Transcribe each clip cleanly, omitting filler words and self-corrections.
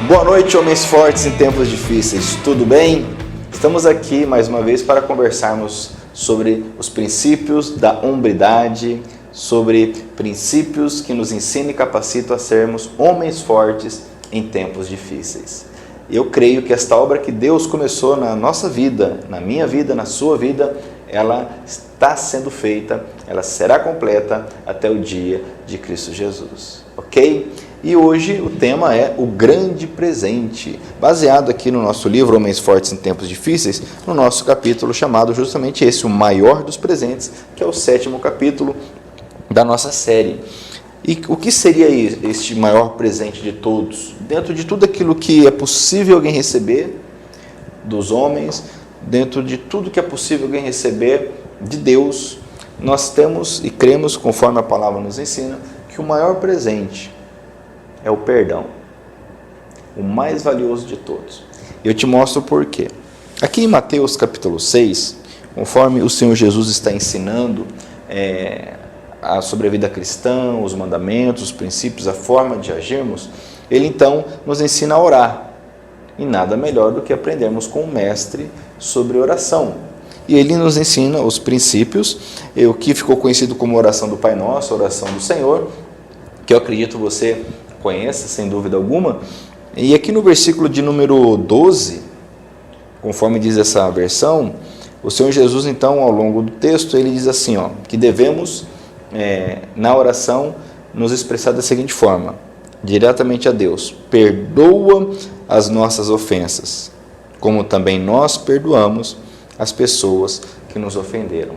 Boa noite, homens fortes em tempos difíceis, tudo bem? Estamos aqui mais uma vez para conversarmos sobre os princípios da hombridade, sobre princípios que nos ensinam e capacitam a sermos homens fortes em tempos difíceis. Eu creio que esta obra que Deus começou na nossa vida, na minha vida, na sua vida, ela está sendo feita, ela será completa até o dia de Cristo Jesus, ok? E hoje o tema é o grande presente, baseado aqui no nosso livro Homens Fortes em Tempos Difíceis, no nosso capítulo chamado justamente esse, o maior dos presentes, que é o 7º capítulo da nossa série. E o que seria este maior presente de todos? Dentro de tudo aquilo que é possível alguém receber dos homens, dentro de tudo que é possível alguém receber de Deus, nós temos e cremos, conforme a palavra nos ensina, que o maior presente é o perdão, o mais valioso de todos. Eu te mostro o porquê. Aqui em Mateus capítulo 6, conforme o Senhor Jesus está ensinando sobre a vida cristã, os mandamentos, os princípios, a forma de agirmos, ele então nos ensina a orar. E nada melhor do que aprendermos com o mestre sobre oração. E ele nos ensina os princípios, o que ficou conhecido como oração do Pai Nosso, oração do Senhor, que eu acredito você conheça, sem dúvida alguma. E aqui no versículo de número 12, conforme diz essa versão, o Senhor Jesus, então, ao longo do texto, ele diz assim, que devemos, na oração, nos expressar da seguinte forma, diretamente a Deus: perdoa as nossas ofensas, como também nós perdoamos as pessoas que nos ofenderam.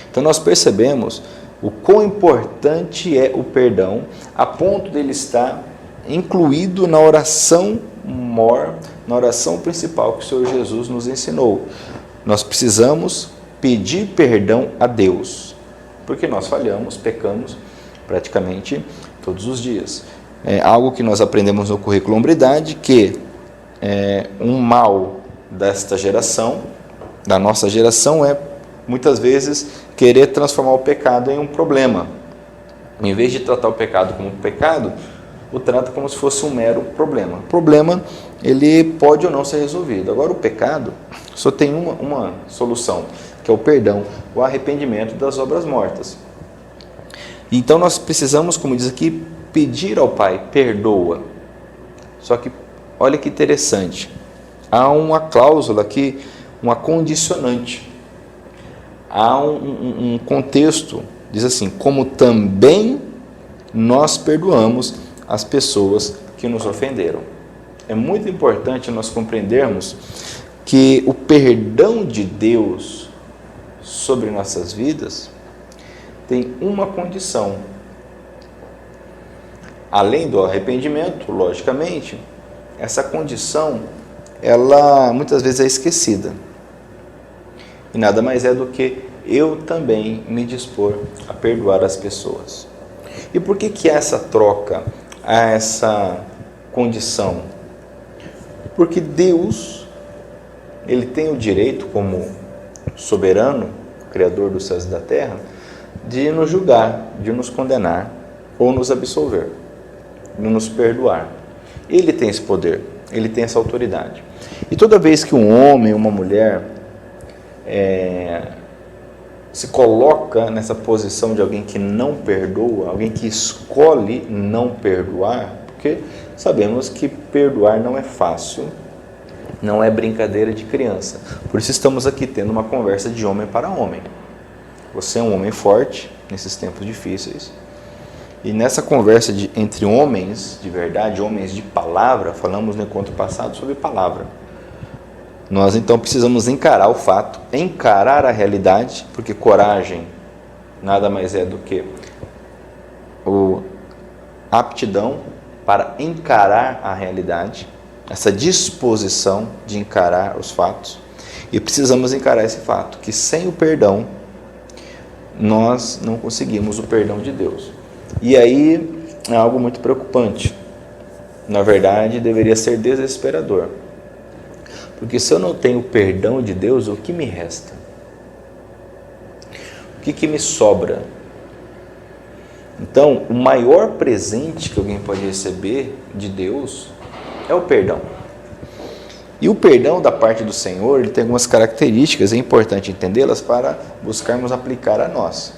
Então nós percebemos o quão importante é o perdão, a ponto dele estar incluído na oração maior, na oração principal que o Senhor Jesus nos ensinou. Nós precisamos pedir perdão a Deus, porque nós falhamos, pecamos praticamente todos os dias. É algo que nós aprendemos no currículo Hombridade, que um mal desta geração, da nossa geração, é muitas vezes querer transformar o pecado em um problema. Em vez de tratar o pecado como um pecado, o trata como se fosse um mero problema. O problema, ele pode ou não ser resolvido. Agora, o pecado só tem uma solução, que é o perdão, o arrependimento das obras mortas. Então, nós precisamos, como diz aqui, pedir ao Pai, perdoa. Só que, olha que interessante, há uma cláusula aqui, uma condicionante. Há um contexto, diz assim, como também nós perdoamos as pessoas que nos ofenderam. É muito importante nós compreendermos que o perdão de Deus sobre nossas vidas tem uma condição. Além do arrependimento, logicamente, essa condição, ela muitas vezes é esquecida. E nada mais é do que eu também me dispor a perdoar as pessoas. E por que há essa troca, há essa condição? Porque Deus, ele tem o direito, como soberano, criador dos céus e da terra, de nos julgar, de nos condenar ou nos absolver, de nos perdoar. Ele tem esse poder, ele tem essa autoridade. E toda vez que um homem, uma mulher, se coloca nessa posição de alguém que não perdoa, alguém que escolhe não perdoar, porque sabemos que perdoar não é fácil, não é brincadeira de criança. Por isso estamos aqui tendo uma conversa de homem para homem. Você é um homem forte nesses tempos difíceis, e nessa conversa entre homens de verdade, homens de palavra, falamos no encontro passado sobre palavra. Nós então precisamos encarar o fato, encarar a realidade, porque coragem nada mais é do que a aptidão para encarar a realidade, essa disposição de encarar os fatos. E precisamos encarar esse fato, que sem o perdão, nós não conseguimos o perdão de Deus. E aí é algo muito preocupante. Na verdade, deveria ser desesperador. Porque se eu não tenho o perdão de Deus, o que me resta? O que me sobra? Então, o maior presente que alguém pode receber de Deus é o perdão. E o perdão da parte do Senhor, ele tem algumas características, é importante entendê-las para buscarmos aplicar a nós.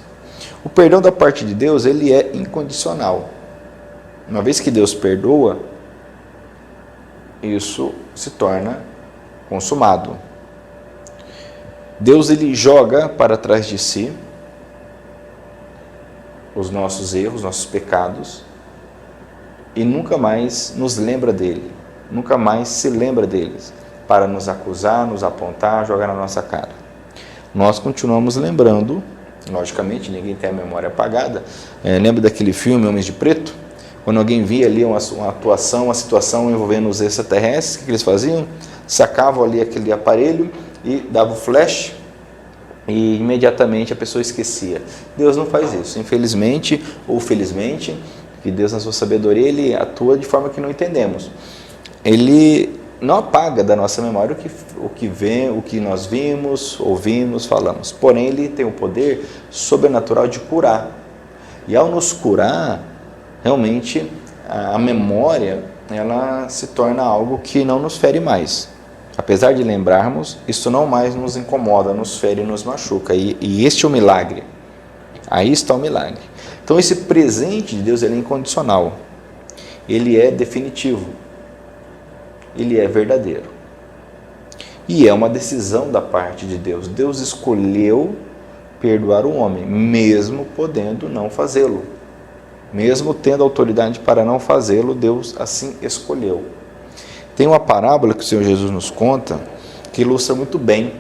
O perdão da parte de Deus, ele é incondicional. Uma vez que Deus perdoa, isso se torna consumado. Deus, ele joga para trás de si os nossos erros, nossos pecados, e nunca mais nos lembra dele, nunca mais se lembra deles, para nos acusar, nos apontar, jogar na nossa cara. Nós continuamos lembrando, logicamente, ninguém tem a memória apagada. Lembra daquele filme Homens de Preto? Quando alguém via ali uma atuação, uma situação envolvendo os extraterrestres, o que eles faziam? Sacavam ali aquele aparelho e davam o flash, e imediatamente a pessoa esquecia. Deus não faz isso, infelizmente ou felizmente, que Deus na sua sabedoria, ele atua de forma que não entendemos. Ele não apaga da nossa memória o que nós vimos, ouvimos, falamos. Porém, ele tem o poder sobrenatural de curar. E ao nos curar, realmente a memória, ela se torna algo que não nos fere mais. Apesar de lembrarmos, isso não mais nos incomoda, nos fere e nos machuca. E este é o milagre. Aí está o milagre. Então esse presente de Deus, ele é incondicional. Ele é definitivo. Ele é verdadeiro. E é uma decisão da parte de Deus. Deus escolheu perdoar o homem, mesmo podendo não fazê-lo. Mesmo tendo autoridade para não fazê-lo, Deus assim escolheu. Tem uma parábola que o Senhor Jesus nos conta, que ilustra muito bem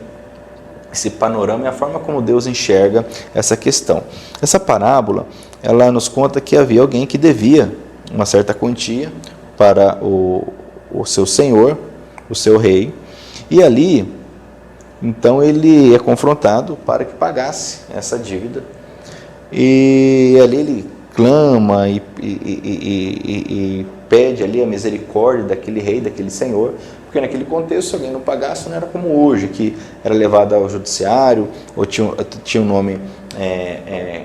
esse panorama e a forma como Deus enxerga essa questão. Essa parábola, ela nos conta que havia alguém que devia uma certa quantia para o seu senhor, o seu rei, e ali, então, ele é confrontado para que pagasse essa dívida, e ali ele clama e pede ali a misericórdia daquele rei, daquele senhor, porque naquele contexto, se alguém não pagasse, não era como hoje, que era levado ao judiciário, ou tinha um nome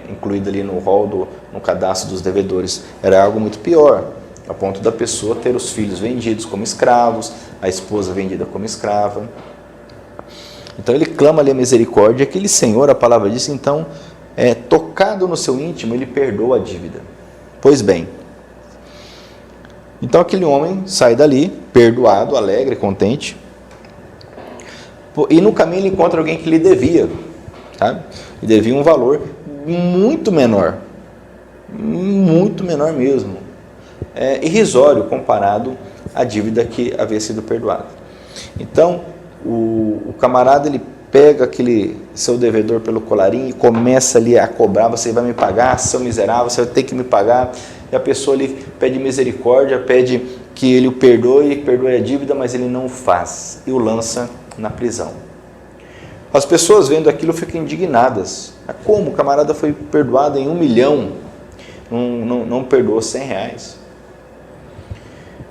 incluído ali no rol, no cadastro dos devedores. Era algo muito pior, a ponto da pessoa ter os filhos vendidos como escravos, a esposa vendida como escrava. Então ele clama ali a misericórdia, e aquele senhor, a palavra diz, então, tocado no seu íntimo, ele perdoa a dívida. Pois bem, então aquele homem sai dali, perdoado, alegre, contente, e no caminho ele encontra alguém que lhe devia, sabe? E devia um valor muito menor mesmo, irrisório comparado à dívida que havia sido perdoada. Então, o camarada, ele pega aquele seu devedor pelo colarinho e começa ali a cobrar: você vai me pagar, seu miserável, você vai ter que me pagar. E a pessoa ali pede misericórdia, pede que ele o perdoe a dívida, mas ele não o faz e o lança na prisão. As pessoas vendo aquilo ficam indignadas. Como? O camarada foi perdoado em 1 milhão, não perdoou 100 reais.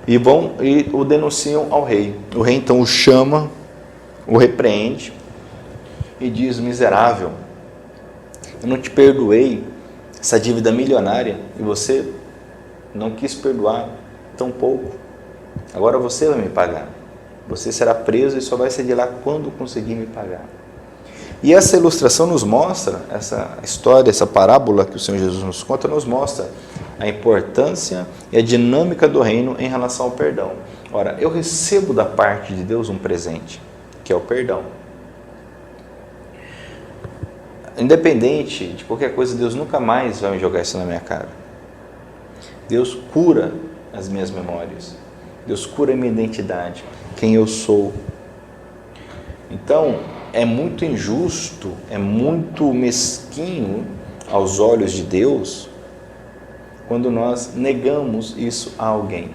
E vão e o denunciam ao rei. O rei então o chama, o repreende e diz: miserável, eu não te perdoei essa dívida milionária e você não quis perdoar tão pouco. Agora você vai me pagar. Você será preso e só vai sair de lá quando conseguir me pagar. E essa ilustração nos mostra, essa história, essa parábola que o Senhor Jesus nos conta, nos mostra a importância e a dinâmica do reino em relação ao perdão. Ora, eu recebo da parte de Deus um presente, que é o perdão. Independente de qualquer coisa, Deus nunca mais vai me jogar isso na minha cara. Deus cura as minhas memórias. Deus cura a minha identidade, quem eu sou. Então, é muito injusto, é muito mesquinho aos olhos de Deus quando nós negamos isso a alguém.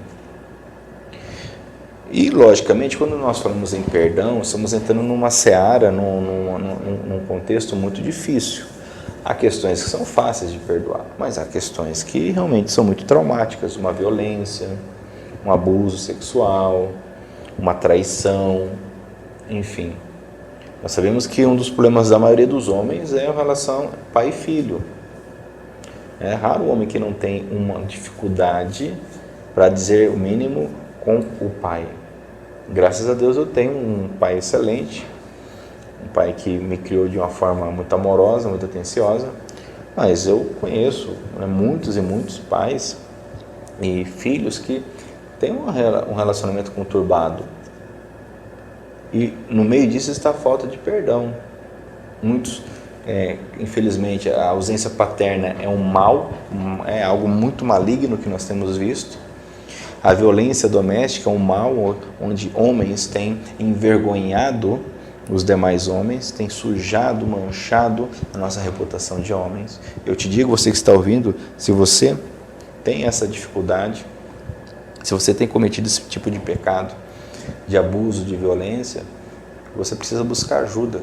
E, logicamente, quando nós falamos em perdão, estamos entrando numa seara, num contexto muito difícil. Há questões que são fáceis de perdoar, mas há questões que realmente são muito traumáticas, uma violência, um abuso sexual, uma traição, enfim. Nós sabemos que um dos problemas da maioria dos homens é a relação pai e filho. É raro o homem que não tem uma dificuldade, para dizer o mínimo, com o pai. Graças a Deus eu tenho um pai excelente, um pai que me criou de uma forma muito amorosa, muito atenciosa, mas eu conheço, né, muitos e muitos pais e filhos que têm um relacionamento conturbado. E no meio disso está a falta de perdão. Muitos, infelizmente, a ausência paterna é um mal, é algo muito maligno que nós temos visto. A violência doméstica é um mal onde homens têm envergonhado os demais homens, têm sujado, manchado a nossa reputação de homens. Eu te digo, você que está ouvindo, se você tem essa dificuldade, se você tem cometido esse tipo de pecado, de abuso, de violência, você precisa buscar ajuda.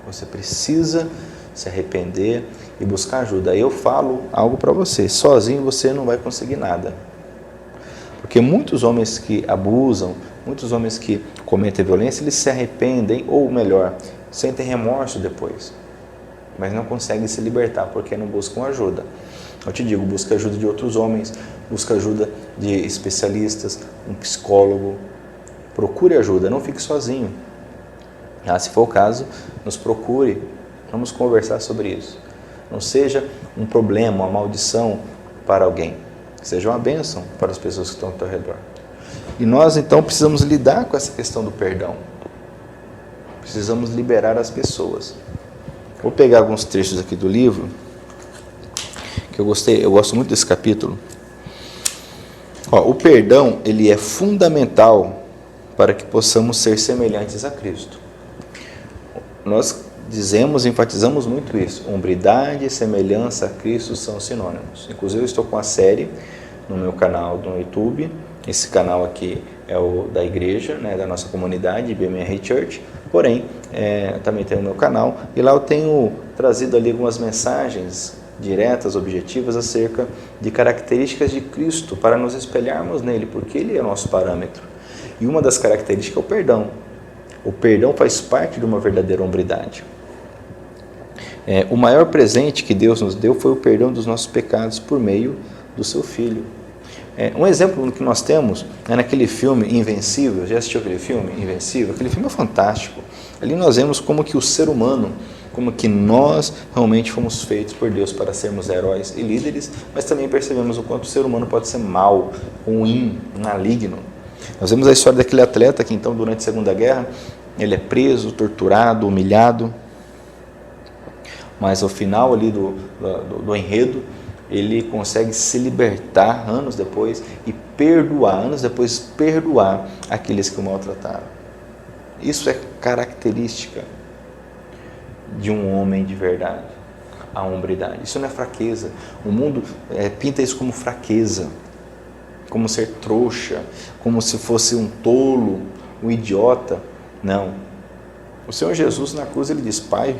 Você precisa se arrepender e buscar ajuda. Eu falo algo para você, sozinho você não vai conseguir nada. Porque muitos homens que abusam, muitos homens que cometem violência, eles se arrependem, ou melhor, sentem remorso depois, mas não conseguem se libertar porque não buscam ajuda. Eu te digo, busca ajuda de outros homens, busca ajuda de especialistas, um psicólogo, procure ajuda, não fique sozinho. Se for o caso, nos procure, vamos conversar sobre isso. Não seja um problema, uma maldição para alguém. Seja uma bênção para as pessoas que estão ao teu redor. E nós, então, precisamos lidar com essa questão do perdão. Precisamos liberar as pessoas. Vou pegar alguns trechos aqui do livro, que eu gosto muito desse capítulo. O perdão, ele é fundamental para que possamos ser semelhantes a Cristo. Nós enfatizamos muito isso. Hombridade e semelhança a Cristo são sinônimos. Inclusive, eu estou com a série no meu canal do YouTube. Esse canal aqui é o da igreja, né, da nossa comunidade, BMR Church. Porém, também tem o meu canal. E lá eu tenho trazido ali algumas mensagens diretas, objetivas, acerca de características de Cristo, para nos espelharmos nele, porque ele é o nosso parâmetro. E uma das características é o perdão. O perdão faz parte de uma verdadeira hombridade. O maior presente que Deus nos deu foi o perdão dos nossos pecados por meio do seu Filho. Um exemplo que nós temos é naquele filme Invencível. Já assistiu aquele filme Invencível? Aquele filme é fantástico. Ali nós vemos como que o ser humano, como que nós realmente fomos feitos por Deus para sermos heróis e líderes, mas também percebemos o quanto o ser humano pode ser mau, ruim, maligno. Nós vemos a história daquele atleta que então durante a Segunda Guerra ele é preso, torturado, humilhado, mas ao final ali do enredo ele consegue se libertar anos depois e perdoar aqueles que o maltrataram. Isso é característica de um homem de verdade, a hombridade. Isso não é fraqueza. O mundo pinta isso como fraqueza, como ser trouxa, como se fosse um tolo, um idiota. Não. O Senhor Jesus na cruz ele diz: Pai,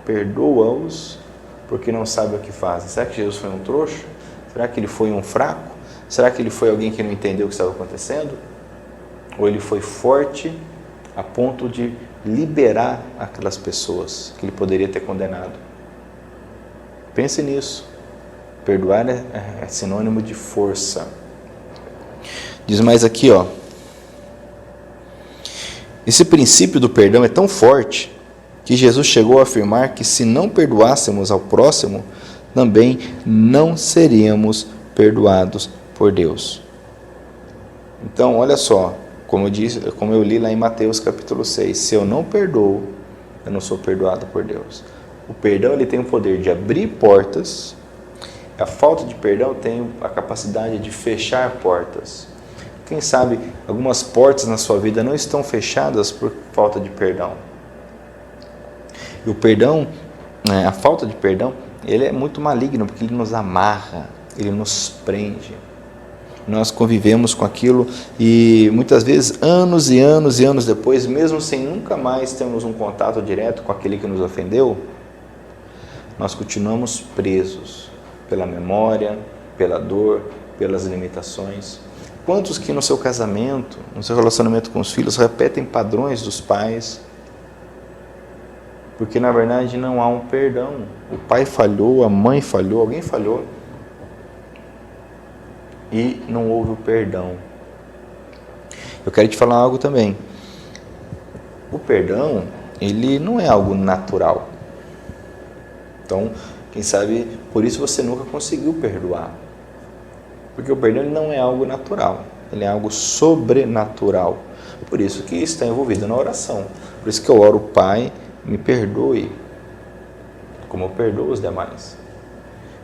perdoa-os porque não sabem o que fazem. Será que Jesus foi um trouxa? Será que ele foi um fraco? Será que ele foi alguém que não entendeu o que estava acontecendo? Ou ele foi forte a ponto de liberar aquelas pessoas que ele poderia ter condenado? Pense nisso. Perdoar é sinônimo de força. Diz mais aqui, esse princípio do perdão é tão forte que Jesus chegou a afirmar que se não perdoássemos ao próximo, também não seríamos perdoados por Deus. Então, olha só, como eu li lá em Mateus capítulo 6, se eu não perdoo, eu não sou perdoado por Deus. O perdão ele tem o poder de abrir portas, a falta de perdão tem a capacidade de fechar portas. Quem sabe algumas portas na sua vida não estão fechadas por falta de perdão. E o perdão, a falta de perdão, ele é muito maligno, porque ele nos amarra, ele nos prende. Nós convivemos com aquilo e muitas vezes, anos e anos e anos depois, mesmo sem nunca mais termos um contato direto com aquele que nos ofendeu, nós continuamos presos pela memória, pela dor, pelas limitações. Quantos que no seu casamento, no seu relacionamento com os filhos, repetem padrões dos pais? Porque na verdade não há um perdão. O pai falhou, a mãe falhou, alguém falhou. E não houve o perdão. Eu quero te falar algo também. O perdão, ele não é algo natural. Então, quem sabe, por isso você nunca conseguiu perdoar. Porque o perdão ele não é algo natural, ele é algo sobrenatural. Por isso que está envolvido na oração. Por isso que eu oro, Pai, me perdoe, como eu perdoo os demais.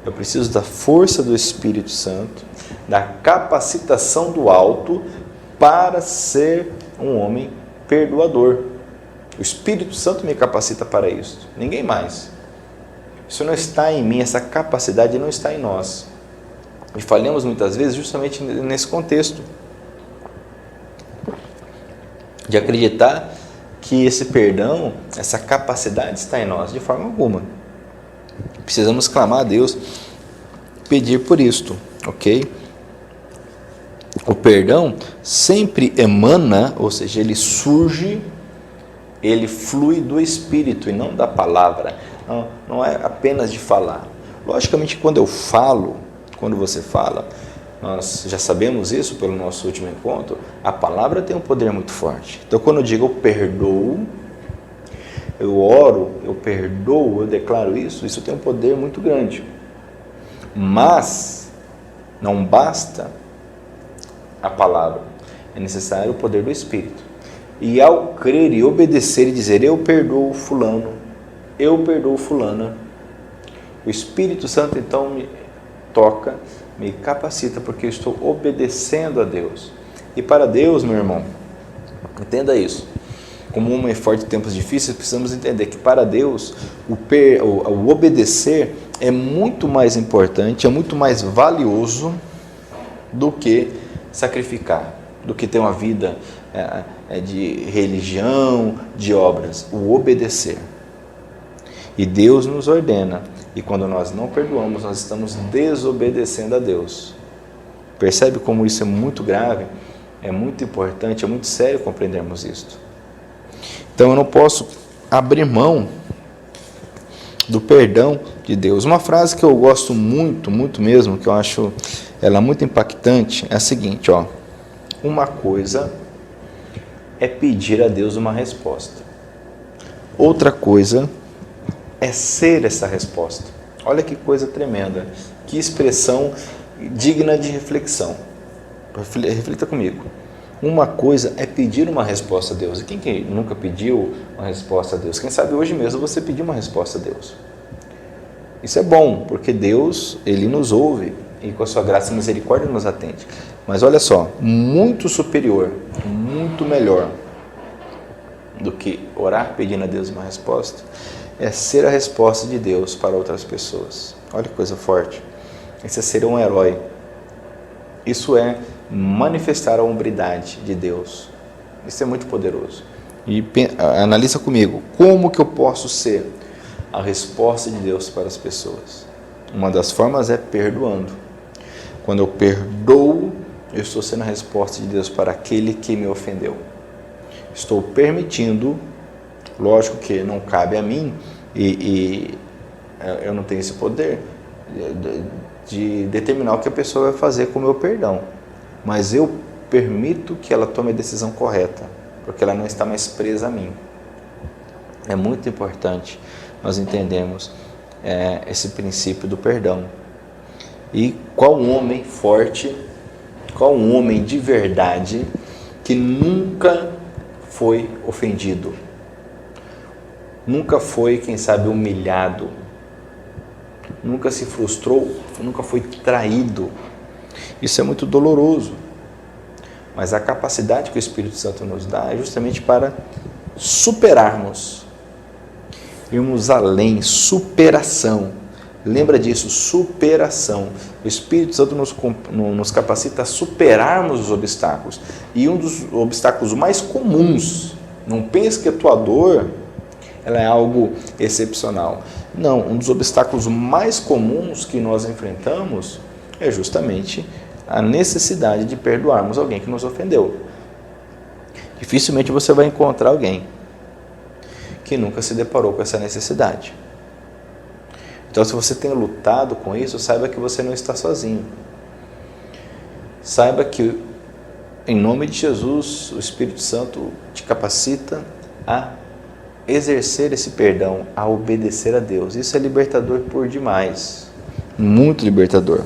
Eu preciso da força do Espírito Santo, da capacitação do alto para ser um homem perdoador. O Espírito Santo me capacita para isso, ninguém mais. Isso não está em mim, essa capacidade não está em nós. E falhamos muitas vezes justamente nesse contexto de acreditar que esse perdão, essa capacidade está em nós, de forma alguma. Precisamos clamar a Deus, pedir por isto, ok? O perdão sempre emana, ou seja, ele surge, ele flui do Espírito e não da palavra. Não é apenas de falar. Logicamente, quando eu falo, quando você fala, nós já sabemos isso pelo nosso último encontro, a palavra tem um poder muito forte. Então, quando eu digo eu perdoo, eu oro, eu perdoo, eu declaro isso tem um poder muito grande. Mas não basta a palavra, é necessário o poder do Espírito. E ao crer e obedecer e dizer eu perdoo fulano, eu perdoo fulana, o Espírito Santo então me toca, me capacita, porque eu estou obedecendo a Deus. E para Deus, meu irmão, entenda isso. Como um homem forte em tempos difíceis, precisamos entender que para Deus o obedecer é muito mais importante, é muito mais valioso do que sacrificar, do que ter uma vida de religião, de obras. O obedecer. E Deus nos ordena, e quando nós não perdoamos, nós estamos desobedecendo a Deus. Percebe como isso é muito grave? É muito importante, é muito sério compreendermos isto. Então eu não posso abrir mão do perdão de Deus. Uma frase que eu gosto muito, muito mesmo, que eu acho ela muito impactante, é a seguinte, ó: uma coisa é pedir a Deus uma resposta. Outra coisa é ser essa resposta. Olha que coisa tremenda, que expressão digna de reflexão. Reflita comigo. Uma coisa é pedir uma resposta a Deus. E quem que nunca pediu uma resposta a Deus? Quem sabe hoje mesmo você pediu uma resposta a Deus. Isso é bom, porque Deus, Ele nos ouve e com a sua graça e misericórdia nos atende. Mas olha só, muito superior, muito melhor do que orar pedindo a Deus uma resposta, é ser a resposta de Deus para outras pessoas. Olha que coisa forte. Isso é ser um herói. Isso é manifestar a hombridade de Deus. Isso é muito poderoso. E analisa comigo, como que eu posso ser a resposta de Deus para as pessoas? Uma das formas é perdoando. Quando eu perdoo, eu estou sendo a resposta de Deus para aquele que me ofendeu. Estou permitindo, lógico que não cabe a mim, e eu não tenho esse poder de determinar o que a pessoa vai fazer com o meu perdão. Mas eu permito que ela tome a decisão correta, porque ela não está mais presa a mim. É muito importante nós entendermos esse princípio do perdão. E qual um homem forte, qual um homem de verdade que nunca foi ofendido, nunca foi, quem sabe, humilhado, nunca se frustrou, nunca foi traído. Isso é muito doloroso, mas a capacidade que o Espírito Santo nos dá é justamente para superarmos, irmos além, superação. Lembra disso, superação. O Espírito Santo nos capacita a superarmos os obstáculos. E um dos obstáculos mais comuns, não pense que a tua dor ela é algo excepcional. Não, um dos obstáculos mais comuns que nós enfrentamos é justamente a necessidade de perdoarmos alguém que nos ofendeu. Dificilmente você vai encontrar alguém que nunca se deparou com essa necessidade. Então, se você tem lutado com isso, saiba que você não está sozinho. Saiba que, em nome de Jesus, o Espírito Santo te capacita a exercer esse perdão, a obedecer a Deus. Isso é libertador por demais, muito libertador.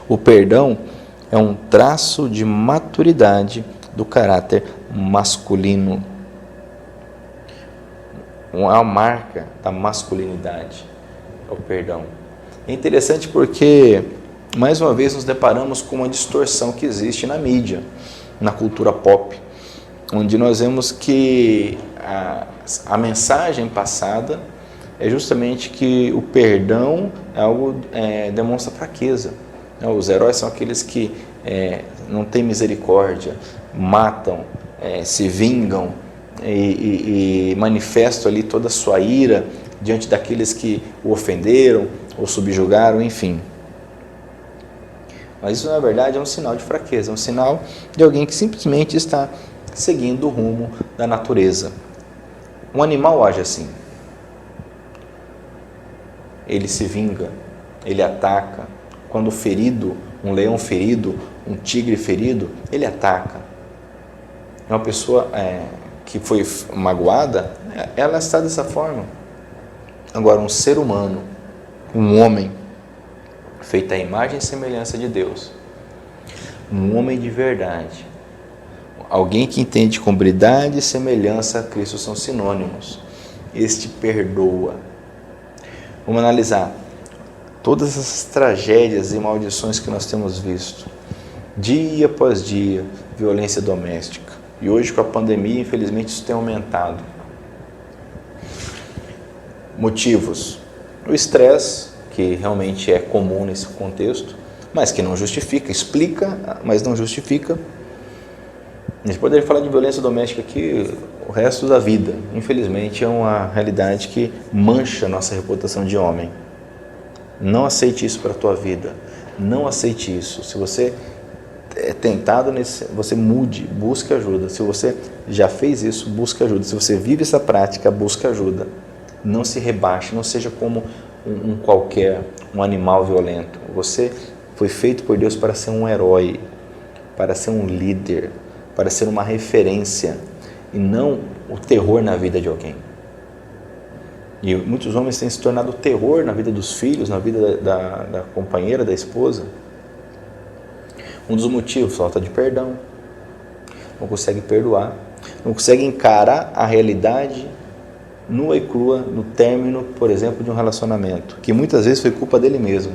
O perdão é um traço de maturidade do caráter masculino. Uma marca da masculinidade é o perdão. É interessante porque, mais uma vez, nos deparamos com uma distorção que existe na mídia, na cultura pop, onde nós vemos que a mensagem passada é justamente que o perdão é algo demonstra fraqueza. Os heróis são aqueles que não têm misericórdia, matam, se vingam e manifestam ali toda a sua ira diante daqueles que o ofenderam ou subjugaram, enfim. Mas isso, na verdade, é um sinal de fraqueza, é um sinal de alguém que simplesmente está seguindo o rumo da natureza. Um animal age assim. Ele se vinga, ele ataca. Quando ferido, um leão ferido, um tigre ferido, ele ataca. Uma pessoa que foi magoada, ela está dessa forma. Agora, um ser humano, um homem, feito à imagem e semelhança de Deus, um homem de verdade, alguém que entende que hombridade e semelhança a Cristo são sinônimos, este perdoa. Vamos analisar todas essas tragédias e maldições que nós temos visto, dia após dia, violência doméstica. E hoje, com a pandemia, infelizmente, isso tem aumentado. Motivos: o estresse, que realmente é comum nesse contexto, mas que não justifica, explica, mas não justifica. A gente poderia falar de violência doméstica aqui o resto da vida. Infelizmente, é uma realidade que mancha a nossa reputação de homem. Não aceite isso para a tua vida. Não aceite isso. Se você é tentado você mude, busque ajuda. Se você já fez isso, busque ajuda. Se você vive essa prática, busque ajuda. Não se rebaixe, não seja como um qualquer, um animal violento. Você foi feito por Deus para ser um herói, para ser um líder, para ser uma referência e não o terror na vida de alguém. E muitos homens têm se tornado terror na vida dos filhos, na vida da companheira, da esposa. Um dos motivos: falta de perdão, não consegue perdoar, não consegue encarar a realidade nua e crua no término, por exemplo, de um relacionamento, que muitas vezes foi culpa dele mesmo.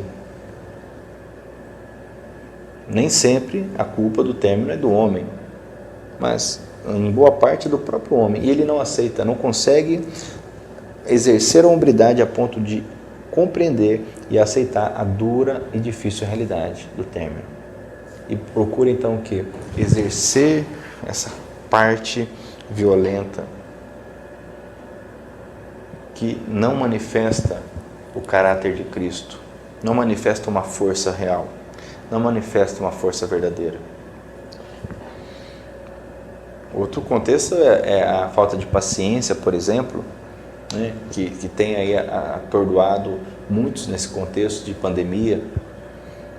Nem sempre a culpa do término é do homem, mas em boa parte do próprio homem, e ele não aceita, não consegue exercer a hombridade a ponto de compreender e aceitar a dura e difícil realidade do término. E procura então o quê? Exercer essa parte violenta que não manifesta o caráter de Cristo, não manifesta uma força real, não manifesta uma força verdadeira. Outro contexto é a falta de paciência, por exemplo, né, que tem aí atordoado muitos nesse contexto de pandemia.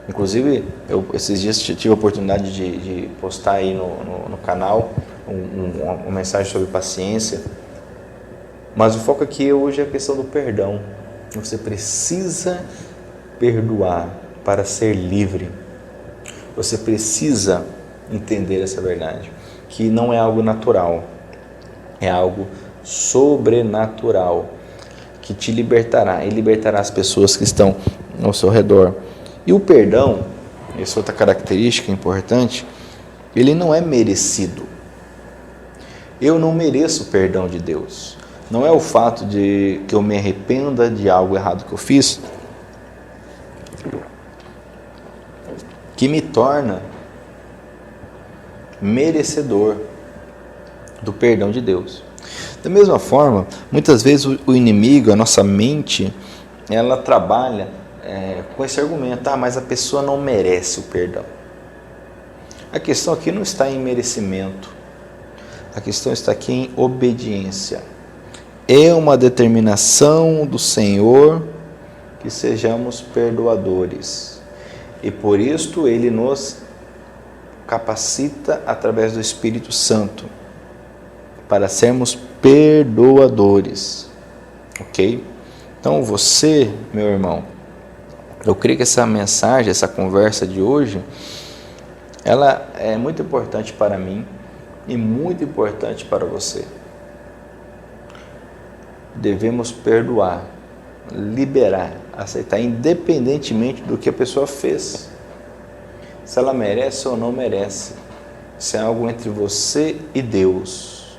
Inclusive, eu esses dias tive a oportunidade de postar aí no canal uma mensagem sobre paciência, mas o foco aqui hoje é a questão do perdão. Você precisa perdoar para ser livre. Você precisa entender essa verdade, que não é algo natural, é algo sobrenatural, que te libertará e libertará as pessoas que estão ao seu redor. E o perdão, essa outra característica importante, ele não é merecido. Eu não mereço o perdão de Deus. Não é o fato de que eu me arrependa de algo errado que eu fiz que me torna merecedor do perdão de Deus. Da mesma forma, muitas vezes o inimigo, a nossa mente, ela trabalha com esse argumento, mas a pessoa não merece o perdão. A questão aqui não está em merecimento, a questão está aqui em obediência. É uma determinação do Senhor que sejamos perdoadores. E por isto Ele nos capacita através do Espírito Santo para sermos perdoadores. Ok? Então você, meu irmão, eu creio que essa mensagem, essa conversa de hoje, ela é muito importante para mim e muito importante para você. Devemos perdoar, liberar, aceitar, independentemente do que a pessoa fez. Se ela merece ou não merece. Isso é algo entre você e Deus.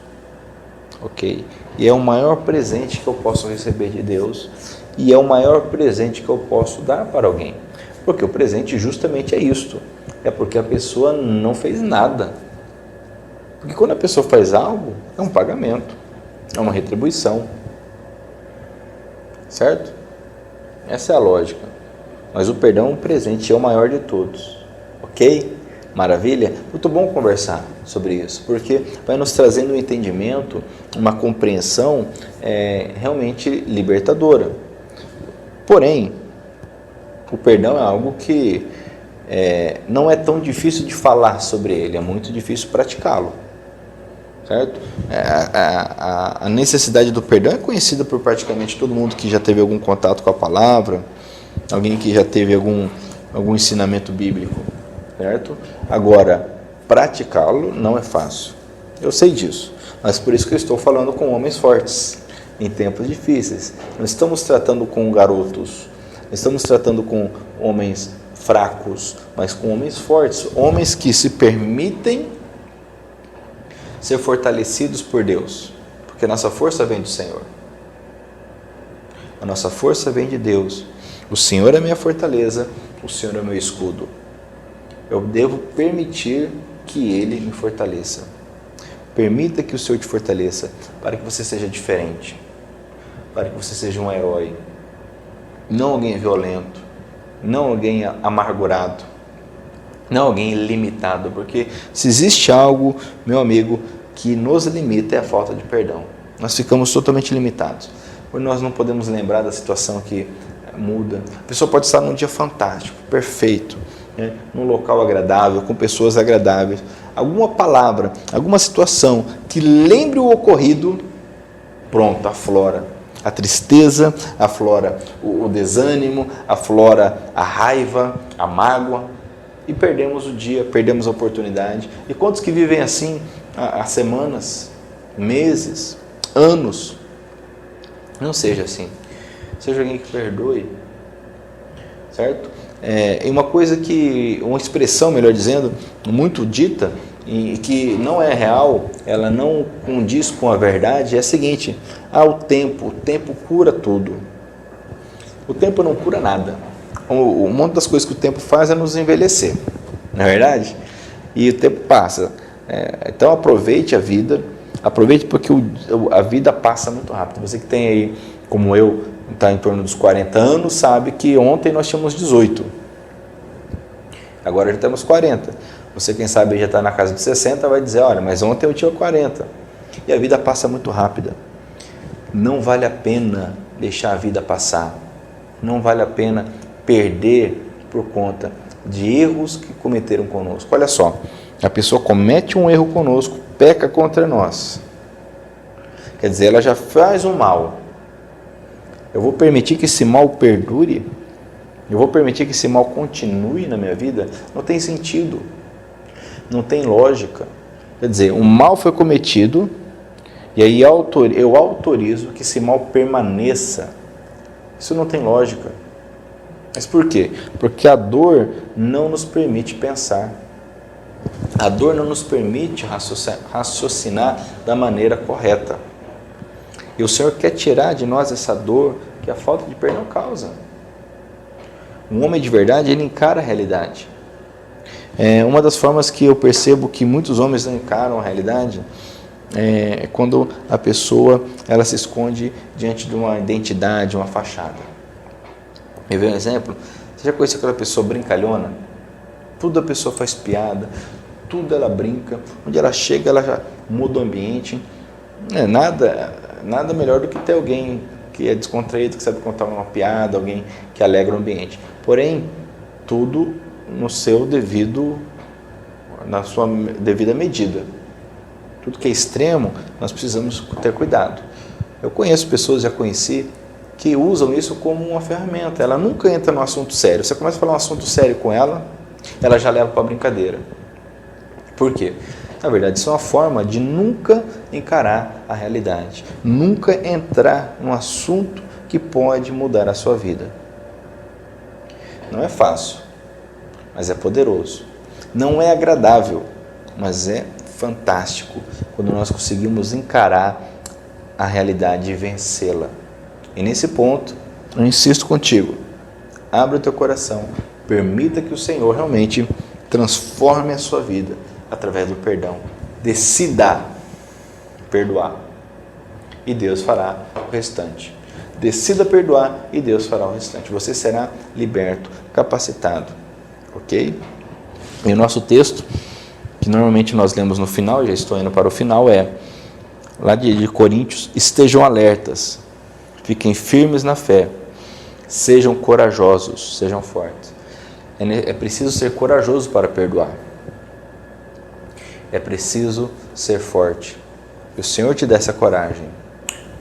Ok? E é o maior presente que eu posso receber de Deus. E é o maior presente que eu posso dar para alguém. Porque o presente justamente é isto. É porque a pessoa não fez nada. Porque quando a pessoa faz algo, é um pagamento. É uma retribuição. Certo? Essa é a lógica. Mas o perdão é um presente, é o maior de todos. Ok? Maravilha? Muito bom conversar sobre isso, porque vai nos trazendo um entendimento, uma compreensão realmente libertadora. Porém, o perdão é algo que não é tão difícil de falar sobre ele, é muito difícil praticá-lo. Certo? A necessidade do perdão é conhecida por praticamente todo mundo que já teve algum contato com a palavra, alguém que já teve algum ensinamento bíblico, certo? Agora, praticá-lo não é fácil. Eu sei disso, mas por isso que eu estou falando com homens fortes, em tempos difíceis. Não estamos tratando com garotos, não estamos tratando com homens fracos, mas com homens fortes, homens que se permitem ser fortalecidos por Deus, porque a nossa força vem do Senhor. A nossa força vem de Deus. O Senhor é minha fortaleza, o Senhor é meu escudo. Eu devo permitir que Ele me fortaleça. Permita que o Senhor te fortaleça, para que você seja diferente, para que você seja um herói, não alguém violento, não alguém amargurado, não alguém limitado, porque se existe algo, meu amigo, que nos limita é a falta de perdão. Nós ficamos totalmente limitados, porque nós não podemos lembrar da situação que muda. A pessoa pode estar num dia fantástico, perfeito, né? Num local agradável, com pessoas agradáveis. Alguma palavra, alguma situação que lembre o ocorrido, pronto, aflora a tristeza, aflora o desânimo, aflora a raiva, a mágoa. E perdemos o dia, perdemos a oportunidade. E quantos que vivem assim há semanas, meses, anos? Não seja assim. Seja alguém que perdoe. Certo? E uma expressão, melhor dizendo, muito dita, e que não é real, ela não condiz com a verdade, é a seguinte: o tempo cura tudo. O tempo não cura nada. Um monte das coisas que o tempo faz é nos envelhecer, não é verdade? E o tempo passa. Então aproveite a vida, aproveite porque a vida passa muito rápido. Você que tem aí, como eu, está em torno dos 40 anos, sabe que ontem nós tínhamos 18. Agora já temos 40. Você, quem sabe, já está na casa de 60, vai dizer, olha, mas ontem eu tinha 40. E a vida passa muito rápida. Não vale a pena deixar a vida passar. Não vale a pena perder por conta de erros que cometeram conosco. Olha só, a pessoa comete um erro conosco, peca contra nós. Quer dizer, ela já faz um mal. Eu vou permitir que esse mal perdure? Eu vou permitir que esse mal continue na minha vida? Não tem sentido. Não tem lógica. Quer dizer, um mal foi cometido e aí eu autorizo que esse mal permaneça. Isso não tem lógica. Mas por quê? Porque a dor não nos permite pensar. A dor não nos permite raciocinar da maneira correta. E o Senhor quer tirar de nós essa dor que a falta de perdão causa. Um homem de verdade, ele encara a realidade. Uma das formas que eu percebo que muitos homens não encaram a realidade é quando a pessoa ela se esconde diante de uma identidade, uma fachada. Me vê um exemplo? Você já conheceu aquela pessoa brincalhona? Tudo a pessoa faz piada, tudo ela brinca. Onde ela chega, ela já muda o ambiente. Nada melhor do que ter alguém que é descontraído, que sabe contar uma piada, alguém que alegra o ambiente. Porém, tudo na sua devida medida. Tudo que é extremo, nós precisamos ter cuidado. Eu conheço pessoas, já conheci, que usam isso como uma ferramenta. Ela nunca entra no assunto sério. Você começa a falar um assunto sério com ela, ela já leva para a brincadeira. Por quê? Na verdade, isso é uma forma de nunca encarar a realidade, nunca entrar num assunto que pode mudar a sua vida. Não é fácil, mas é poderoso. Não é agradável, mas é fantástico quando nós conseguimos encarar a realidade e vencê-la. E nesse ponto, eu insisto contigo, abra o teu coração, permita que o Senhor realmente transforme a sua vida através do perdão. Decida perdoar e Deus fará o restante. Decida perdoar e Deus fará o restante. Você será liberto, capacitado. Ok? E o nosso texto, que normalmente nós lemos no final, já estou indo para o final, é lá de Coríntios: estejam alertas, fiquem firmes na fé, sejam corajosos, sejam fortes. É preciso ser corajoso para perdoar. É preciso ser forte. Que o Senhor te dê essa coragem.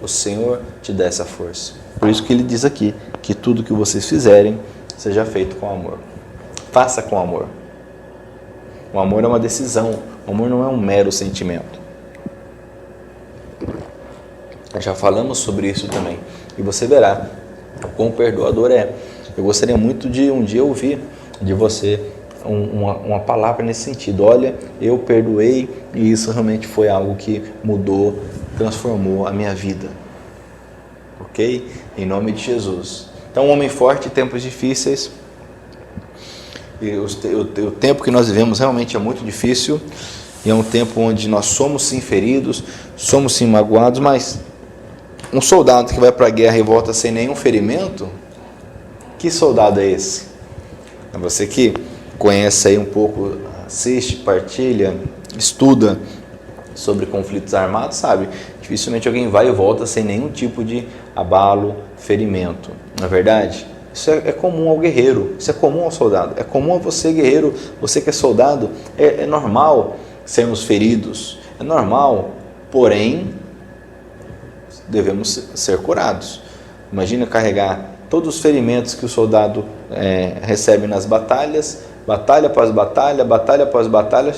O Senhor te dê essa força. Por isso que ele diz aqui, que tudo que vocês fizerem, seja feito com amor. Faça com amor. O amor é uma decisão. O amor não é um mero sentimento. Já falamos sobre isso também. E você verá quão perdoador é. Eu gostaria muito de um dia ouvir de você uma palavra nesse sentido. Olha, eu perdoei e isso realmente foi algo que mudou, transformou a minha vida. Ok? Em nome de Jesus. Então, um homem forte em tempos difíceis. E o tempo que nós vivemos realmente é muito difícil. E é um tempo onde nós somos sim feridos, somos sim magoados, mas um soldado que vai para a guerra e volta sem nenhum ferimento, que soldado é esse? É você que conhece aí um pouco, assiste, partilha, estuda sobre conflitos armados, sabe? Dificilmente alguém vai e volta sem nenhum tipo de abalo, ferimento. Não é verdade? Isso é comum ao guerreiro, isso é comum ao soldado, é comum a você, guerreiro, você que é soldado. É normal sermos feridos, é normal, porém devemos ser curados. Imagina carregar todos os ferimentos que o soldado recebe nas batalhas, batalha após batalha, batalha após batalha,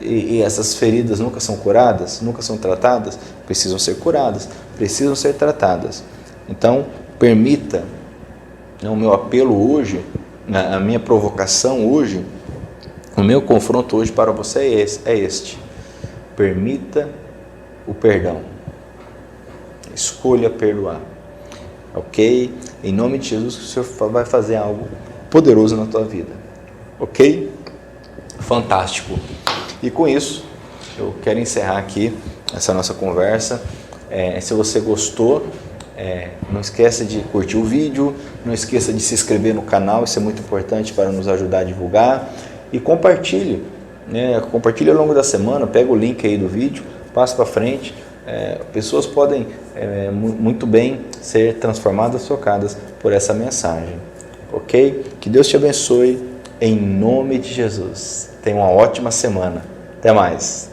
e essas feridas nunca são curadas, nunca são tratadas. Precisam ser curadas, precisam ser tratadas. Então, permita, o meu apelo hoje, a minha provocação hoje, o meu confronto hoje para você é este: permita o perdão, escolha perdoar. Ok? Em nome de Jesus, que o Senhor vai fazer algo poderoso na tua vida. Ok? Fantástico. E com isso, eu quero encerrar aqui essa nossa conversa. Se você gostou, não esqueça de curtir o vídeo, não esqueça de se inscrever no canal, isso é muito importante para nos ajudar a divulgar. E compartilhe, compartilhe ao longo da semana, pega o link aí do vídeo, passa para frente. Pessoas podem muito bem ser transformadas, tocadas por essa mensagem. Ok? Que Deus te abençoe em nome de Jesus. Tenha uma ótima semana. Até mais.